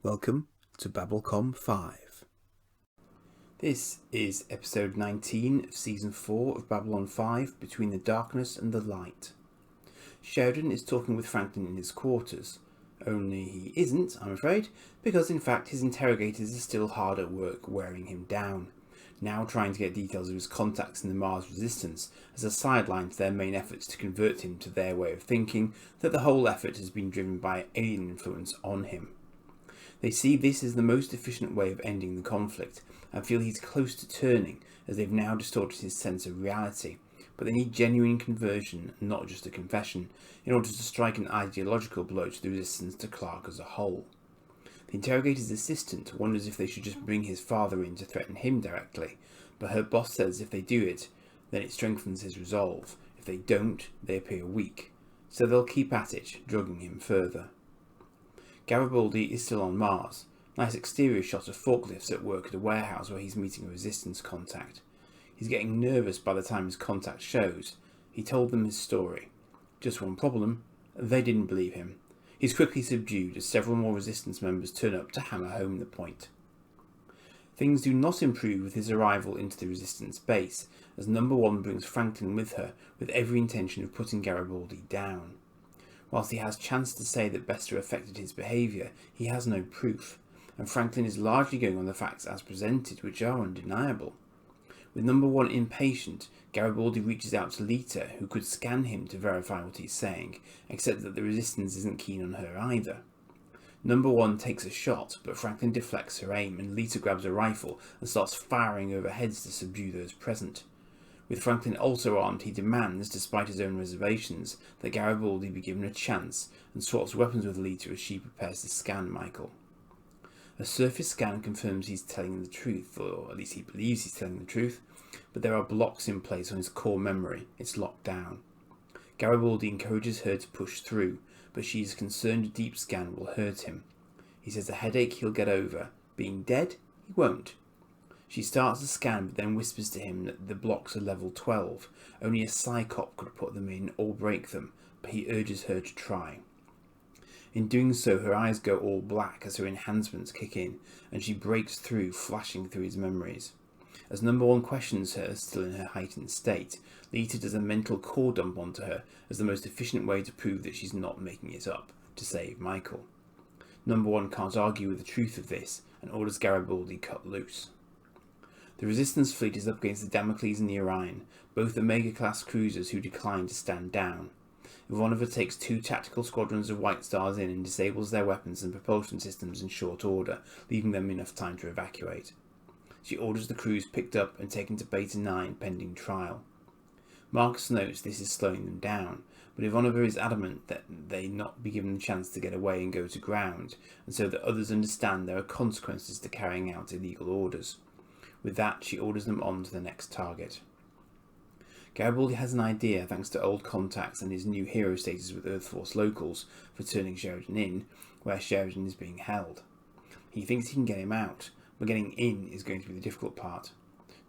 Welcome to Babblecom 5. This is episode 19 of season 4 of Babylon 5, Between the Darkness and the Light. Sheridan is talking with Franklin in his quarters, only he isn't, I'm afraid, because in fact his interrogators are still hard at work wearing him down, now trying to get details of his contacts in the Mars Resistance as a sideline to their main efforts to convert him to their way of thinking that the whole effort has been driven by alien influence on him. They see this as the most efficient way of ending the conflict, and feel he's close to turning, as they've now distorted his sense of reality, but they need genuine conversion, and not just a confession, in order to strike an ideological blow to the resistance to Clark as a whole. The interrogator's assistant wonders if they should just bring his father in to threaten him directly, but her boss says if they do it, then it strengthens his resolve. If they don't, they appear weak, so they'll keep at it, drugging him further. Garibaldi is still on Mars. Nice exterior shot of forklifts at work at a warehouse where he's meeting a resistance contact. He's getting nervous by the time his contact shows. He told them his story. Just one problem, they didn't believe him. He's quickly subdued as several more resistance members turn up to hammer home the point. Things do not improve with his arrival into the resistance base, as Number 1 brings Franklin with her, with every intention of putting Garibaldi down. Whilst he has chance to say that Bester affected his behaviour, he has no proof, and Franklin is largely going on the facts as presented, which are undeniable. With Number 1 impatient, Garibaldi reaches out to Lita, who could scan him to verify what he's saying, except that the resistance isn't keen on her either. Number 1 takes a shot, but Franklin deflects her aim, and Lita grabs a rifle and starts firing over heads to subdue those present. With Franklin also armed, he demands, despite his own reservations, that Garibaldi be given a chance, and swaps weapons with Lita as she prepares to scan Michael. A surface scan confirms he's telling the truth, or at least he believes he's telling the truth, but there are blocks in place on his core memory. It's locked down. Garibaldi encourages her to push through, but she is concerned a deep scan will hurt him. He says a headache he'll get over. Being dead, he won't. She starts to scan, but then whispers to him that the blocks are level 12. Only a Psychop could put them in or break them, but he urges her to try. In doing so, her eyes go all black as her enhancements kick in, and she breaks through, flashing through his memories. As Number 1 questions her, still in her heightened state, Lita does a mental core dump onto her as the most efficient way to prove that she's not making it up, to save Michael. Number 1 can't argue with the truth of this, and orders Garibaldi cut loose. The Resistance fleet is up against the Damocles and the Orion, both Omega-class cruisers who decline to stand down. Ivanova takes 2 tactical squadrons of White Stars in and disables their weapons and propulsion systems in short order, leaving them enough time to evacuate. She orders the crews picked up and taken to Beta 9 pending trial. Marcus notes this is slowing them down, but Ivanova is adamant that they not be given the chance to get away and go to ground, and so that others understand there are consequences to carrying out illegal orders. With that, she orders them on to the next target. Garibaldi has an idea, thanks to old contacts and his new hero status with Earth Force locals, for turning Sheridan in, where Sheridan is being held. He thinks he can get him out, but getting in is going to be the difficult part.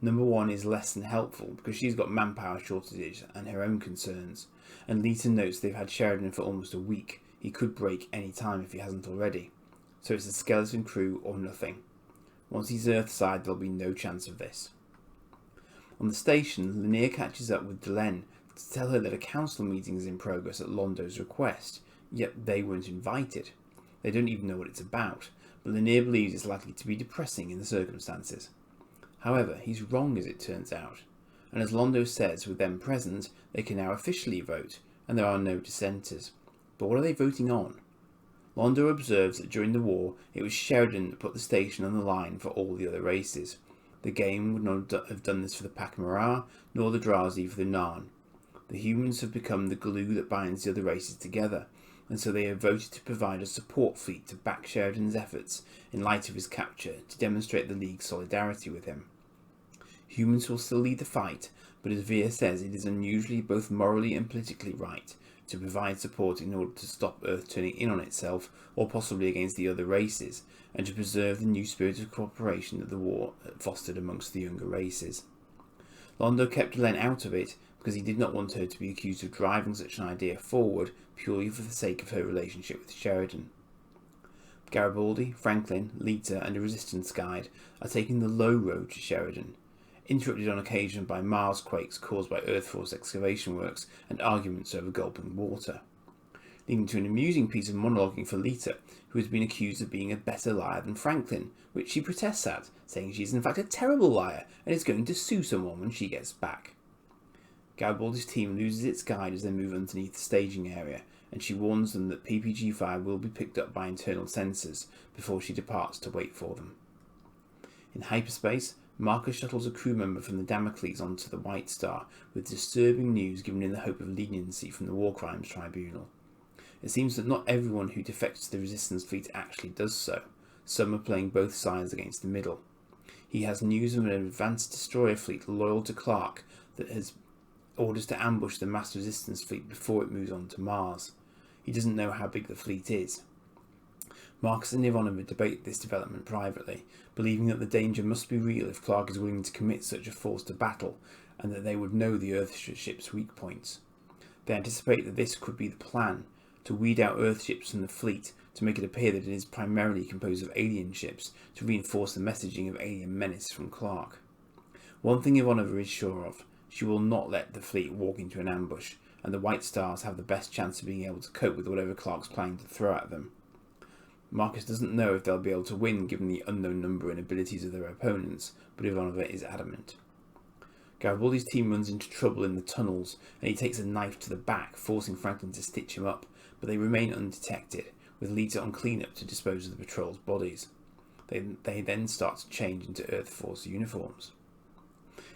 Number 1 is less than helpful, because she's got manpower shortages and her own concerns, and Lita notes they've had Sheridan for almost a week. He could break any time if he hasn't already. So it's a skeleton crew or nothing. Once he's Earthside, there'll be no chance of this. On the station, Lanier catches up with Delenn to tell her that a council meeting is in progress at Londo's request, yet they weren't invited. They don't even know what it's about, but Lanier believes it's likely to be depressing in the circumstances. However, he's wrong as it turns out, and as Londo says, with them present, they can now officially vote, and there are no dissenters. But what are they voting on? Londo observes that during the war, it was Sheridan that put the station on the line for all the other races. The game would not have done this for the Pak'ma'ra, nor the Drazi for the Narn. The humans have become the glue that binds the other races together, and so they have voted to provide a support fleet to back Sheridan's efforts in light of his capture, to demonstrate the League's solidarity with him. Humans will still lead the fight, but as Veer says, it is unusually both morally and politically right to provide support in order to stop Earth turning in on itself, or possibly against the other races, and to preserve the new spirit of cooperation that the war fostered amongst the younger races. Londo kept Delenn out of it because he did not want her to be accused of driving such an idea forward purely for the sake of her relationship with Sheridan. Garibaldi, Franklin, Lita and a resistance guide are taking the low road to Sheridan, interrupted on occasion by Mars quakes caused by Earth Force excavation works and arguments over gulping water, leading to an amusing piece of monologuing for Lita, who has been accused of being a better liar than Franklin, which she protests at, saying she is in fact a terrible liar and is going to sue someone when she gets back. Garibaldi's team loses its guide as they move underneath the staging area, and she warns them that PPG fire will be picked up by internal sensors before she departs to wait for them. In hyperspace, Marcus shuttles a crew member from the Damocles onto the White Star with disturbing news given in the hope of leniency from the War Crimes Tribunal. It seems that not everyone who defects to the Resistance fleet actually does so. Some are playing both sides against the middle. He has news of an advanced destroyer fleet loyal to Clark that has orders to ambush the mass Resistance fleet before it moves on to Mars. He doesn't know how big the fleet is. Marcus and Ivanova debate this development privately, believing that the danger must be real if Clark is willing to commit such a force to battle, and that they would know the Earthship's weak points. They anticipate that this could be the plan, to weed out Earthships from the fleet, to make it appear that it is primarily composed of alien ships, to reinforce the messaging of alien menace from Clark. One thing Ivanova is sure of: she will not let the fleet walk into an ambush, and the White Stars have the best chance of being able to cope with whatever Clark's planning to throw at them. Marcus doesn't know if they'll be able to win given the unknown number and abilities of their opponents, but Ivanova is adamant. Garibaldi's team runs into trouble in the tunnels, and he takes a knife to the back, forcing Franklin to stitch him up, but they remain undetected, with Lita on cleanup to dispose of the patrol's bodies. They then start to change into Earth Force uniforms.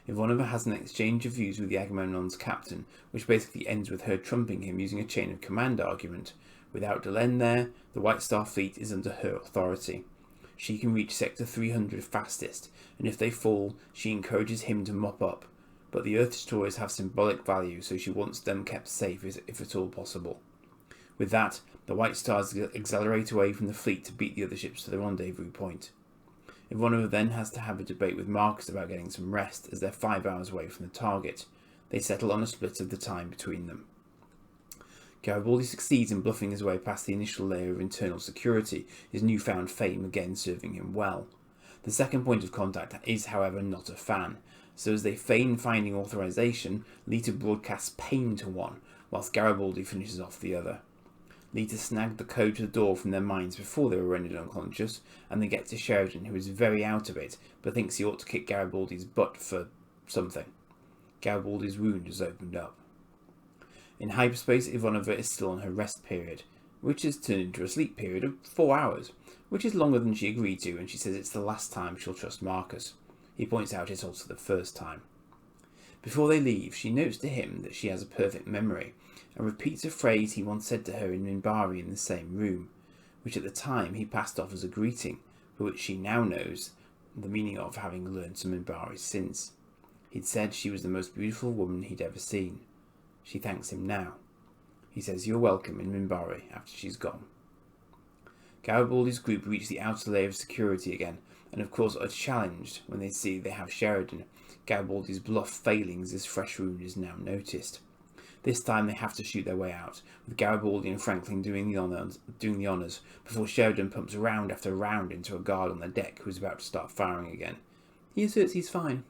Ivanova has an exchange of views with the Agamemnon's captain, which basically ends with her trumping him using a chain of command argument. Without Delenn there, the White Star fleet is under her authority. She can reach Sector 300 fastest, and if they fall, she encourages him to mop up. But the Earth destroyers have symbolic value, so she wants them kept safe if at all possible. With that, the White Stars accelerate away from the fleet to beat the other ships to the rendezvous point. Ivanova then has to have a debate with Marcus about getting some rest, as they're 5 hours away from the target. They settle on a split of the time between them. Garibaldi succeeds in bluffing his way past the initial layer of internal security, his newfound fame again serving him well. The second point of contact is, however, not a fan, so as they feign finding authorization, Lita broadcasts pain to one, whilst Garibaldi finishes off the other. Lita snagged the code to the door from their minds before they were rendered unconscious, and they get to Sheridan, who is very out of it, but thinks he ought to kick Garibaldi's butt for something. Garibaldi's wound has opened up. In hyperspace, Ivanova is still on her rest period, which has turned into a sleep period of 4 hours, which is longer than she agreed to, and she says it's the last time she'll trust Marcus. He points out it's also the first time. Before they leave, she notes to him that she has a perfect memory, and repeats a phrase he once said to her in Minbari in the same room, which at the time he passed off as a greeting, but which she now knows the meaning of, having learned some Minbari since. He'd said she was the most beautiful woman he'd ever seen. She thanks him now. He says you're welcome in Minbari after she's gone. Garibaldi's group reach the outer layer of security again, and of course are challenged when they see they have Sheridan. Garibaldi's bluff failing as his fresh wound is now noticed. This time they have to shoot their way out, with Garibaldi and Franklin doing the honours before Sheridan pumps round after round into a guard on the deck who is about to start firing again. He asserts he's fine.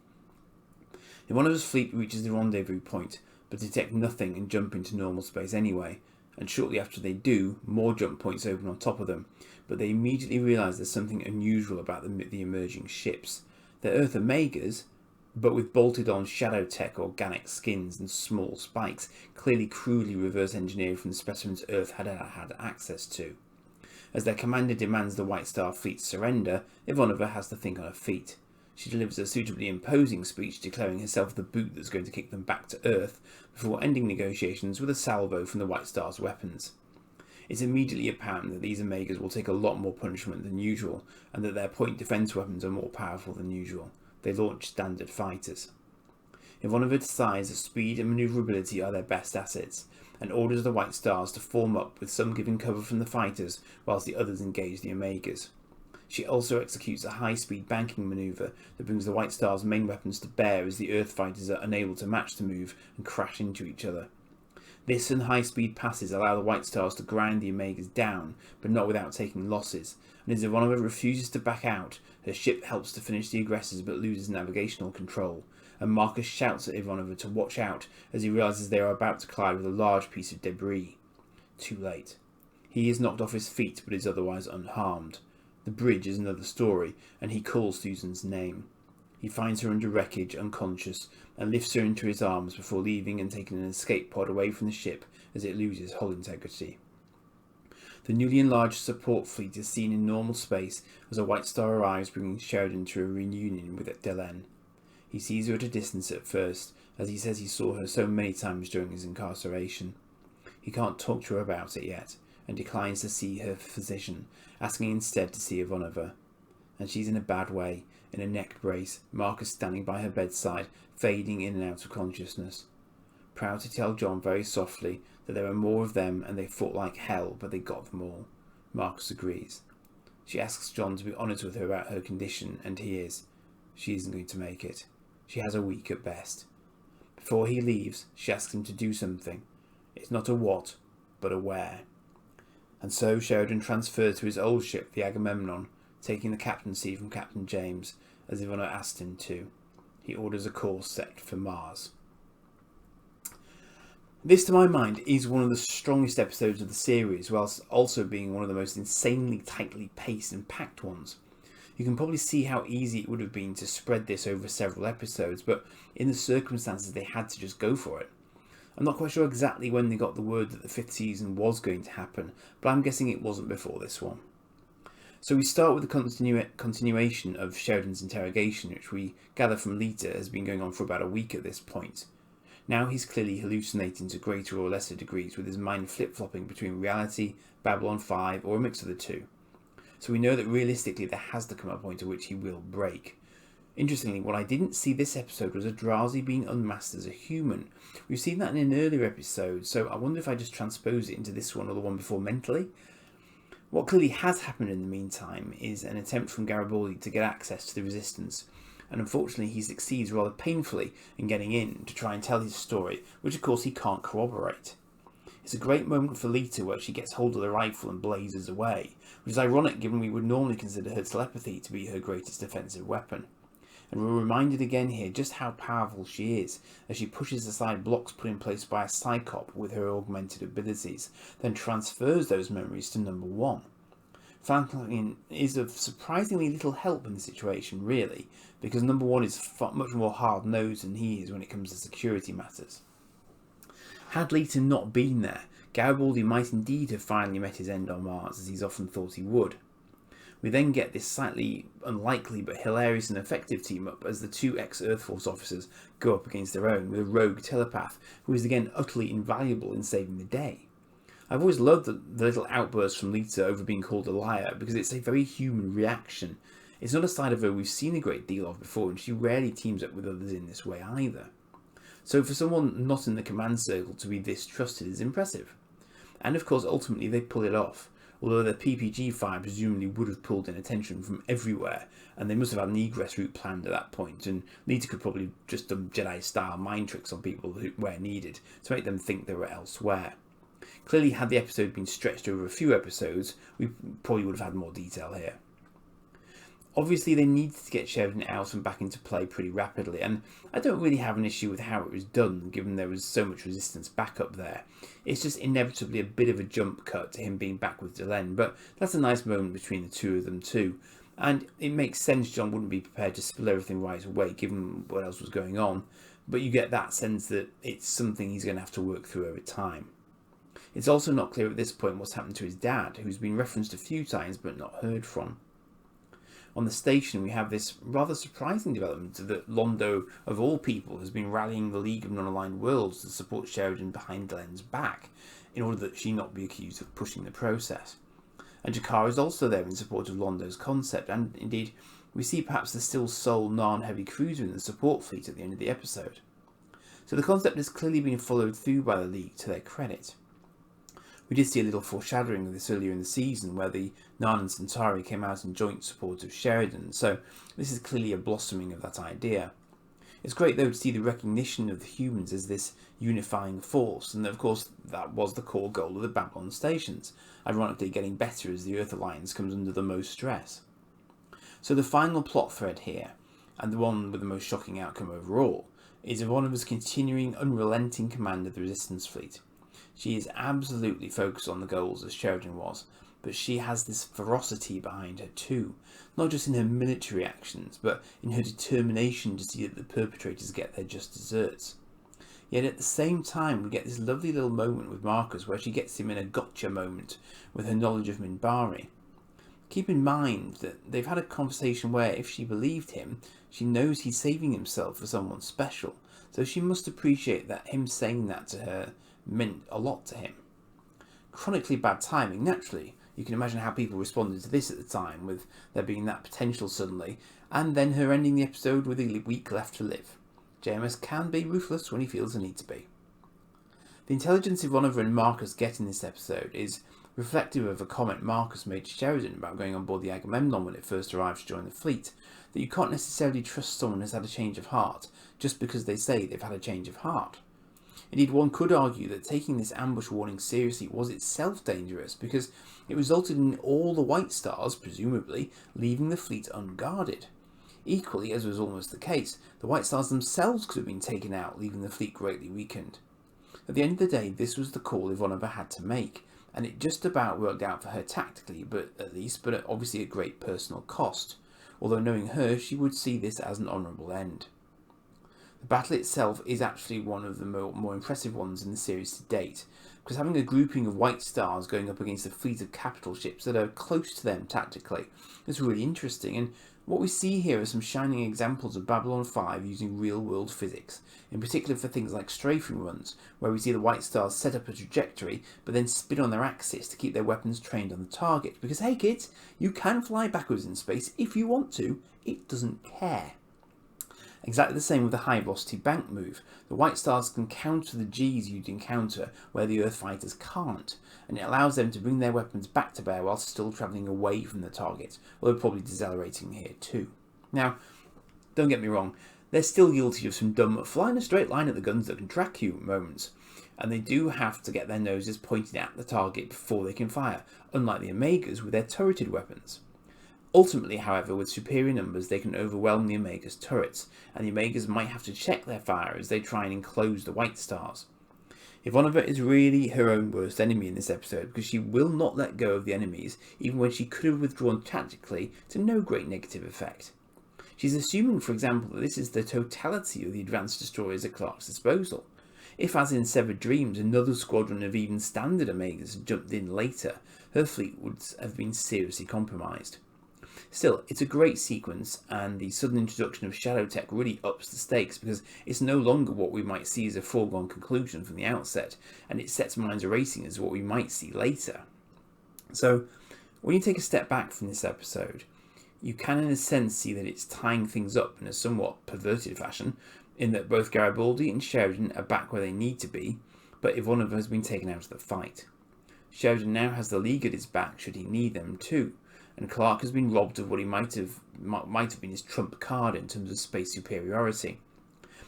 Ivanova's fleet reaches the rendezvous point, but detect nothing and jump into normal space anyway, and shortly after they do, more jump points open on top of them, but they immediately realise there's something unusual about the emerging ships. They're Earth Omegas, but with bolted-on shadow tech organic skins and small spikes, clearly crudely reverse engineered from the specimens Earth had access to. As their commander demands the White Star fleet's surrender, Ivanova has to think on her feet. She delivers a suitably imposing speech declaring herself the boot that's going to kick them back to Earth, before ending negotiations with a salvo from the White Star's weapons. It's immediately apparent that these Omegas will take a lot more punishment than usual, and that their point defence weapons are more powerful than usual. They launch standard fighters. Ivanova decides that speed and manoeuvrability are their best assets, and orders the White Stars to form up, with some giving cover from the fighters, whilst the others engage the Omegas. She also executes a high-speed banking manoeuvre that brings the White Star's main weapons to bear as the Earth fighters are unable to match the move and crash into each other. This and high-speed passes allow the White Stars to grind the Omegas down, but not without taking losses, and as Ivanova refuses to back out, her ship helps to finish the aggressors but loses navigational control, and Marcus shouts at Ivanova to watch out as he realises they are about to collide with a large piece of debris. Too late. He is knocked off his feet but is otherwise unharmed. The bridge is another story, and he calls Susan's name. He finds her under wreckage, unconscious, and lifts her into his arms before leaving and taking an escape pod away from the ship as it loses hull integrity. The newly enlarged support fleet is seen in normal space as a White Star arrives, bringing Sheridan to a reunion with Delenn. He sees her at a distance at first, as he says he saw her so many times during his incarceration. He can't talk to her about it yet, and declines to see her physician, asking instead to see Ivanova. And she's in a bad way, in a neck brace, Marcus standing by her bedside, fading in and out of consciousness. Proud to tell John very softly that there are more of them and they fought like hell, but they got them all. Marcus agrees. She asks John to be honest with her about her condition, and he is. She isn't going to make it. She has a week at best. Before he leaves, she asks him to do something. It's not a what, but a where. And so Sheridan transfers to his old ship, the Agamemnon, taking the captaincy from Captain James, as Ivana asked him to. He orders a course set for Mars. This, to my mind, is one of the strongest episodes of the series, whilst also being one of the most insanely tightly paced and packed ones. You can probably see how easy it would have been to spread this over several episodes, but in the circumstances they had to just go for it. I'm not quite sure exactly when they got the word that the 5th season was going to happen, but I'm guessing it wasn't before this one. So we start with the continuation of Sheridan's interrogation, which we gather from Lita has been going on for about a week at this point. Now he's clearly hallucinating to greater or lesser degrees, with his mind flip-flopping between reality, Babylon 5, or a mix of the two. So we know that realistically there has to come a point at which he will break. Interestingly, what I didn't see this episode was Adrazi being unmasked as a human. We've seen that in an earlier episode, so I wonder if I just transpose it into this one or the one before mentally. What clearly has happened in the meantime is an attempt from Garibaldi to get access to the Resistance, and unfortunately he succeeds rather painfully in getting in to try and tell his story, which of course he can't corroborate. It's a great moment for Lita where she gets hold of the rifle and blazes away, which is ironic given we would normally consider her telepathy to be her greatest defensive weapon. And we're reminded again here just how powerful she is as she pushes aside blocks put in place by a Psychop with her augmented abilities, then transfers those memories to number 1. Franklin is of surprisingly little help in the situation, really, because number 1 is much more hard-nosed than he is when it comes to security matters. Had Lita not been there, Garibaldi might indeed have finally met his end on Mars, as he's often thought he would. We then get this slightly unlikely but hilarious and effective team-up as the 2 ex-Earth Force officers go up against their own with a rogue telepath who is again utterly invaluable in saving the day. I've always loved the little outburst from Lita over being called a liar because it's a very human reaction. It's not a side of her we've seen a great deal of before, and she rarely teams up with others in this way either. So for someone not in the command circle to be this trusted is impressive. And of course ultimately they pull it off. Although the PPG fire presumably would have pulled in attention from everywhere, and they must have had an egress route planned at that point, and Lita could probably just do Jedi-style mind tricks on people where needed to make them think they were elsewhere. Clearly, had the episode been stretched over a few episodes, we probably would have had more detail here. Obviously, they needed to get Sheridan out and back into play pretty rapidly, and I don't really have an issue with how it was done, given there was so much resistance back up there. It's just inevitably a bit of a jump cut to him being back with Delenn, but that's a nice moment between the two of them too. And it makes sense John wouldn't be prepared to spill everything right away, given what else was going on, but you get that sense that it's something he's going to have to work through over time. It's also not clear at this point what's happened to his dad, who's been referenced a few times but not heard from. On the station, we have this rather surprising development that Londo, of all people, has been rallying the League of Non-Aligned Worlds to support Sheridan behind Delenn's back, in order that she not be accused of pushing the process. And Jakar is also there in support of Londo's concept, and indeed, we see perhaps the still sole Narn heavy cruiser in the support fleet at the end of the episode. So the concept has clearly been followed through by the League to their credit. We did see a little foreshadowing of this earlier in the season, where the Narn and Centauri came out in joint support of Sheridan, so this is clearly a blossoming of that idea. It's great though to see the recognition of the humans as this unifying force, and of course that was the core goal of the Babylon stations, ironically getting better as the Earth Alliance comes under the most stress. So the final plot thread here, and the one with the most shocking outcome overall, is Ivanova's continuing unrelenting command of the Resistance fleet. She is absolutely focused on the goals as Sheridan was, but she has this ferocity behind her too, not just in her military actions, but in her determination to see that the perpetrators get their just desserts. Yet at the same time we get this lovely little moment with Marcus where she gets him in a gotcha moment with her knowledge of Minbari. Keep in mind that they've had a conversation where if she believed him, she knows he's saving himself for someone special, so she must appreciate that him saying that to her meant a lot to him. Chronically bad timing, naturally. You can imagine how people responded to this at the time, with there being that potential suddenly, and then her ending the episode with a week left to live. JMS can be ruthless when he feels the need to be. The intelligence Ivanova and Marcus get in this episode is reflective of a comment Marcus made to Sheridan about going on board the Agamemnon when it first arrived to join the fleet, that you can't necessarily trust someone who's had a change of heart just because they say they've had a change of heart. Indeed, one could argue that taking this ambush warning seriously was itself dangerous because it resulted in all the White Stars, presumably, leaving the fleet unguarded. Equally, as was almost the case, the White Stars themselves could have been taken out, leaving the fleet greatly weakened. At the end of the day, this was the call Ivanova had to make, and it just about worked out for her tactically, but obviously at great personal cost, although knowing her, she would see this as an honourable end. The battle itself is actually one of the more impressive ones in the series to date, because having a grouping of White Stars going up against a fleet of capital ships that are close to them tactically is really interesting, and what we see here are some shining examples of Babylon 5 using real-world physics, in particular for things like strafing runs, where we see the White Stars set up a trajectory, but then spin on their axis to keep their weapons trained on the target, because hey kids, you can fly backwards in space if you want to, it doesn't care. Exactly the same with the high velocity bank move. The White Stars can counter the Gs you'd encounter where the Earth fighters can't, and it allows them to bring their weapons back to bear while still travelling away from the target, although probably decelerating here too. Now, don't get me wrong, they're still guilty of some dumb flying a straight line at the guns that can track you moments, and they do have to get their noses pointed at the target before they can fire, unlike the Omegas with their turreted weapons. Ultimately, however, with superior numbers, they can overwhelm the Omega's turrets, and the Omegas might have to check their fire as they try and enclose the White Stars. Ivanova is really her own worst enemy in this episode because she will not let go of the enemies, even when she could have withdrawn tactically to no great negative effect. She's assuming, for example, that this is the totality of the advanced destroyers at Clark's disposal. If, as in Severed Dreams, another squadron of even standard Omegas had jumped in later, her fleet would have been seriously compromised. Still, it's a great sequence, and the sudden introduction of shadow tech really ups the stakes because it's no longer what we might see as a foregone conclusion from the outset, and it sets minds racing as what we might see later. So, when you take a step back from this episode, you can in a sense see that it's tying things up in a somewhat perverted fashion, in that both Garibaldi and Sheridan are back where they need to be, but Ivanova has been taken out of the fight. Sheridan now has the League at his back should he need them too, and Clark has been robbed of what he might have been his trump card in terms of space superiority.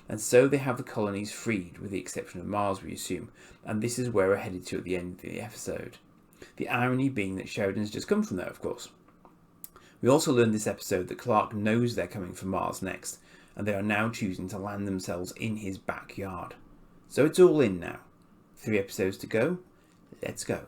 And so they have the colonies freed, with the exception of Mars, we assume, and this is where we're headed to at the end of the episode. The irony being that Sheridan has just come from there, of course. We also learn this episode that Clark knows they're coming for Mars next, and they are now choosing to land themselves in his backyard. So it's all in now. 3 episodes to go. Let's go.